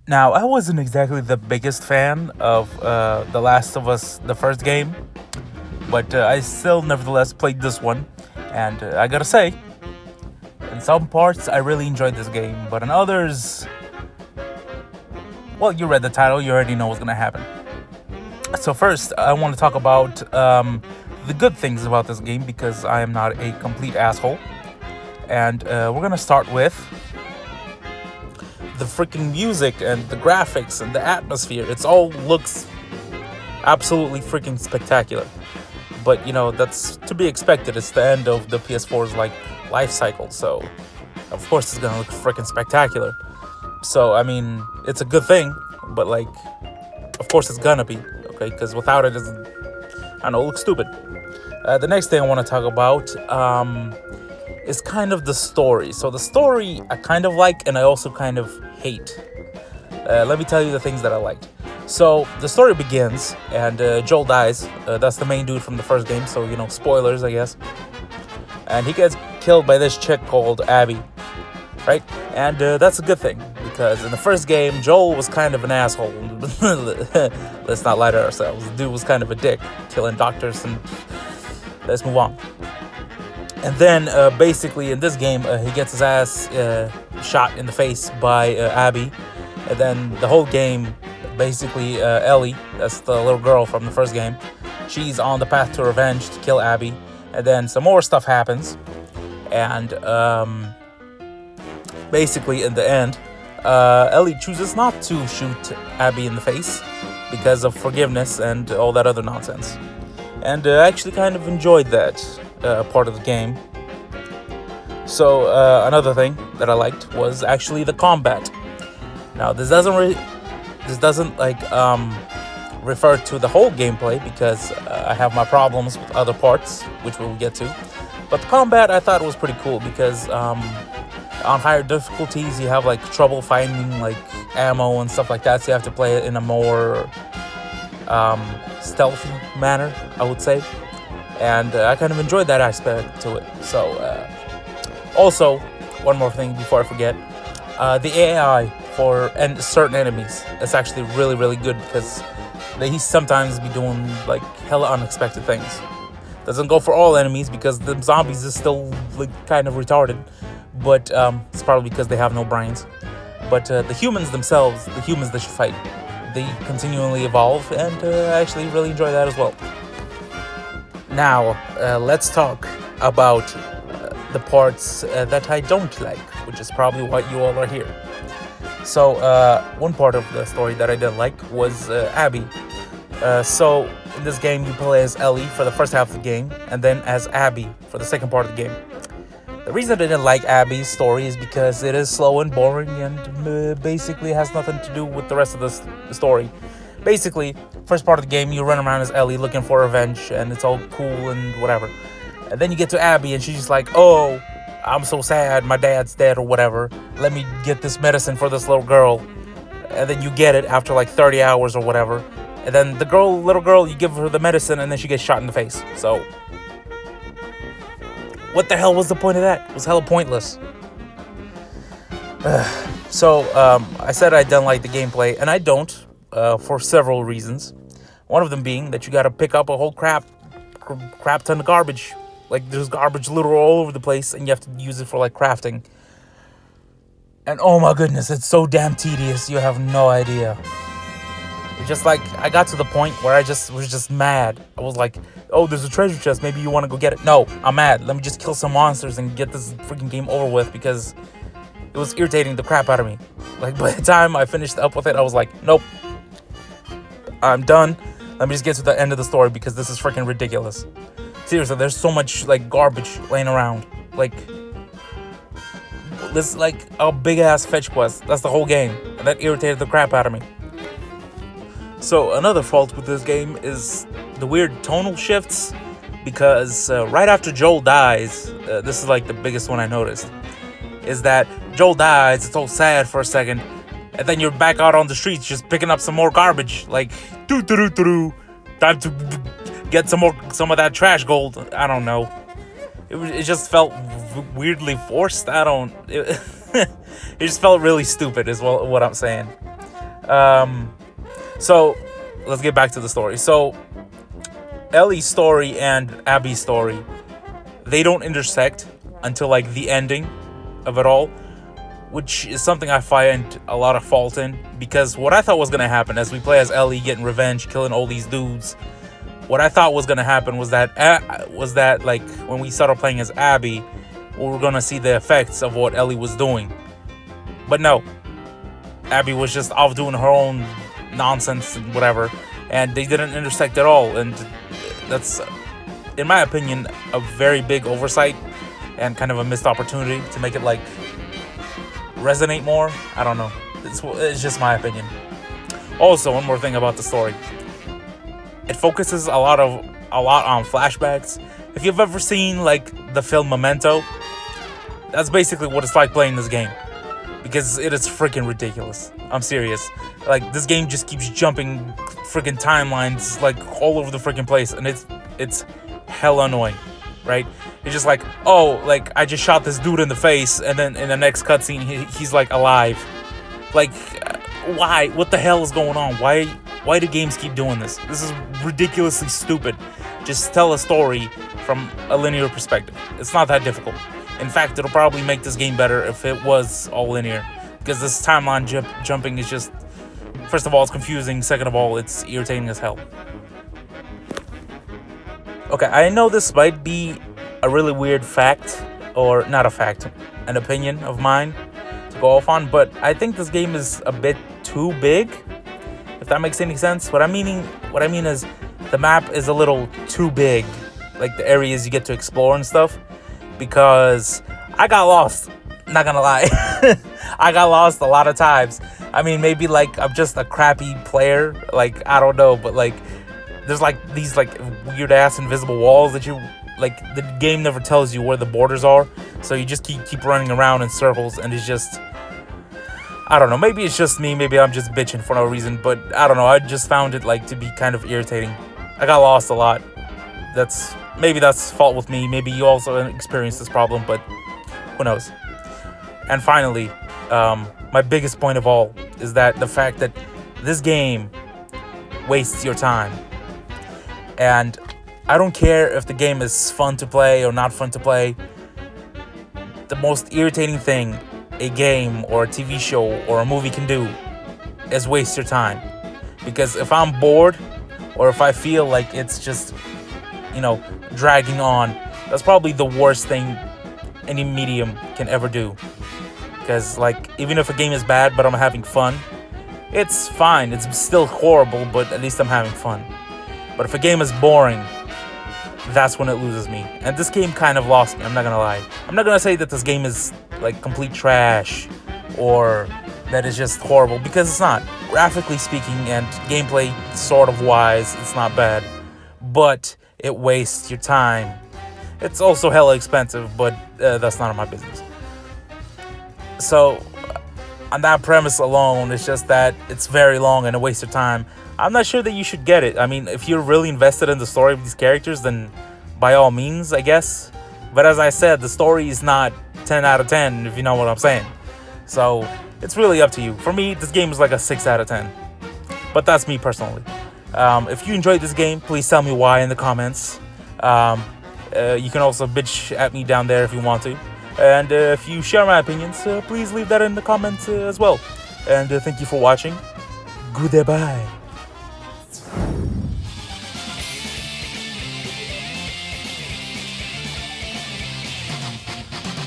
Now, I wasn't exactly the biggest fan of The Last of Us, the first game, but I still nevertheless played this one. And I gotta say, in some parts, I really enjoyed this game, but in others, well, you read the title, you already know what's gonna happen. So, first, I want to talk about the good things about this game because I am not a complete asshole. And we're gonna start with the freaking music and the graphics and the atmosphere. It's all looks absolutely freaking spectacular. But that's to be expected. It's the end of the PS4's life cycle, so of course it's gonna look freaking spectacular. So I mean, it's a good thing, but of course it's gonna be okay because without it, I don't know, it looks stupid. The next thing I want to talk about is kind of the story. So the story I kind of like, and I also kind of hate. Let me tell you the things that I liked. So the story begins, and Joel dies. That's the main dude from the first game. So spoilers, I guess. And he gets killed by this chick called Abby, right? And that's a good thing because in the first game, Joel was kind of an asshole. Let's not lie to ourselves. The dude was kind of a dick, killing doctors, and let's move on. And then basically in this game, he gets his ass shot in the face by Abby. And then the whole game, basically Ellie, that's the little girl from the first game, she's on the path to revenge to kill Abby. And then some more stuff happens. And basically in the end, Ellie chooses not to shoot Abby in the face because of forgiveness and all that other nonsense. And I actually kind of enjoyed that part of the game. So another thing that I liked was actually the combat. Now this doesn't refer to the whole gameplay because I have my problems with other parts, which we'll get to. But the combat I thought was pretty cool because on higher difficulties you have trouble finding ammo and stuff like that, so you have to play it in a more stealthy manner, I would say. And I kind of enjoyed that aspect to it. So also, one more thing before I forget, the AI for certain enemies, it's actually really, really good because they sometimes be doing hella unexpected things. Doesn't go for all enemies because the zombies is still kind of retarded, but it's probably because they have no brains. But the humans themselves, the humans that you fight, they continually evolve, and I actually really enjoy that as well. Now, let's talk about the parts that I don't like, which is probably why you all are here. So, one part of the story that I didn't like was Abby. So, in this game, you play as Ellie for the first half of the game, and then as Abby for the second part of the game. The reason I didn't like Abby's story is because it is slow and boring and basically has nothing to do with the rest of the story. Basically, first part of the game, you run around as Ellie looking for revenge, and it's all cool and whatever. And then you get to Abby, and she's just like, oh, I'm so sad, my dad's dead or whatever. Let me get this medicine for this little girl. And then you get it after 30 hours or whatever. And then the little girl, you give her the medicine, and then she gets shot in the face. So, what the hell was the point of that? It was hella pointless. So, I said I didn't like the gameplay, and I don't, for several reasons. One of them being that you gotta pick up a whole crap ton of garbage. There's garbage literally all over the place, and you have to use it for crafting. And oh my goodness, it's so damn tedious, you have no idea. It's just I got to the point where I was just mad. I was like, oh, there's a treasure chest, maybe you want to go get it. No, I'm mad. Let me just kill some monsters and get this freaking game over with because it was irritating the crap out of me. By the time I finished up with it, I was like, nope, I'm done. Let me just get to the end of the story because this is freaking ridiculous. Seriously, there's so much garbage laying around. This a big ass fetch quest. That's the whole game. And that irritated the crap out of me. So another fault with this game is the weird tonal shifts because right after Joel dies, this is the biggest one I noticed, is that Joel dies, it's all sad for a second, and then you're back out on the streets just picking up some more garbage, time to get some of that trash gold. I don't know. It just felt weirdly forced. It just felt really stupid is what I'm saying. So let's get back to the story. So Ellie's story and Abby's story, they don't intersect until like the ending of it all, which is something I find a lot of fault in, because what I thought was gonna happen as we play as Ellie, getting revenge, killing all these dudes, what I thought was gonna happen was that like when we started playing as Abby, we were gonna see the effects of what Ellie was doing. But no, Abby was just off doing her own nonsense and whatever, and they didn't intersect at all. And that's, in my opinion, a very big oversight and kind of a missed opportunity to make it like resonate more. I don't know. It's just my opinion. Also, one more thing about the story. It focuses a lot on flashbacks. If you've ever seen like the film Memento, that's basically what it's like playing this game, because it is freaking ridiculous. I'm serious. Like, this game just keeps jumping freaking timelines like all over the freaking place, and it's hella annoying, right? It's just like, oh, like I just shot this dude in the face, and then in the next cutscene he's like alive. Like, why? What the hell is going on? Why do games keep doing this? This is ridiculously stupid. Just tell a story from a linear perspective. It's not that difficult. In fact, it'll probably make this game better if it was all linear, because this timeline jumping is just, first of all, it's confusing. Second of all, it's irritating as hell. Okay, I know this might be a really weird fact, or not a fact, an opinion of mine to go off on, but I think this game is a bit too big, if that makes any sense. What I mean is the map is a little too big, like the areas you get to explore and stuff, because I got lost, not gonna lie. I got lost a lot of times. I mean, maybe like I'm just a crappy player, like I don't know, but like there's like these like weird ass invisible walls that you like, the game never tells you where the borders are, so you just keep running around in circles, and it's just, I don't know, maybe it's just me, maybe I'm just bitching for no reason, but I don't know, I just found it like to be kind of irritating. I got lost a lot. Maybe that's fault with me, maybe you also experienced this problem, but who knows. And finally, my biggest point of all is that the fact that this game wastes your time. And I don't care if the game is fun to play or not fun to play. The most irritating thing a game or a TV show or a movie can do is waste your time. Because if I'm bored, or if I feel like it's just, dragging on, that's probably the worst thing any medium can ever do. Because, like, even if a game is bad but I'm having fun, it's fine. It's still horrible, but at least I'm having fun. But if a game is boring, that's when it loses me. And this game kind of lost me, I'm not gonna lie. I'm not gonna say that this game is like complete trash or that it's just horrible, because it's not. Graphically speaking and gameplay sort of wise, it's not bad. But it wastes your time. It's also hella expensive, but that's none of my business. So, on that premise alone, it's just that it's very long and a waste of time. I'm not sure that you should get it. I mean, if you're really invested in the story of these characters, then by all means, I guess. But as I said, the story is not 10 out of 10, if you know what I'm saying. So, it's really up to you. For me, this game is like a 6 out of 10. But that's me personally. If you enjoyed this game, please tell me why in the comments. You can also bitch at me down there if you want to. And if you share my opinions, please leave that in the comments as well. And thank you for watching. Goodbye.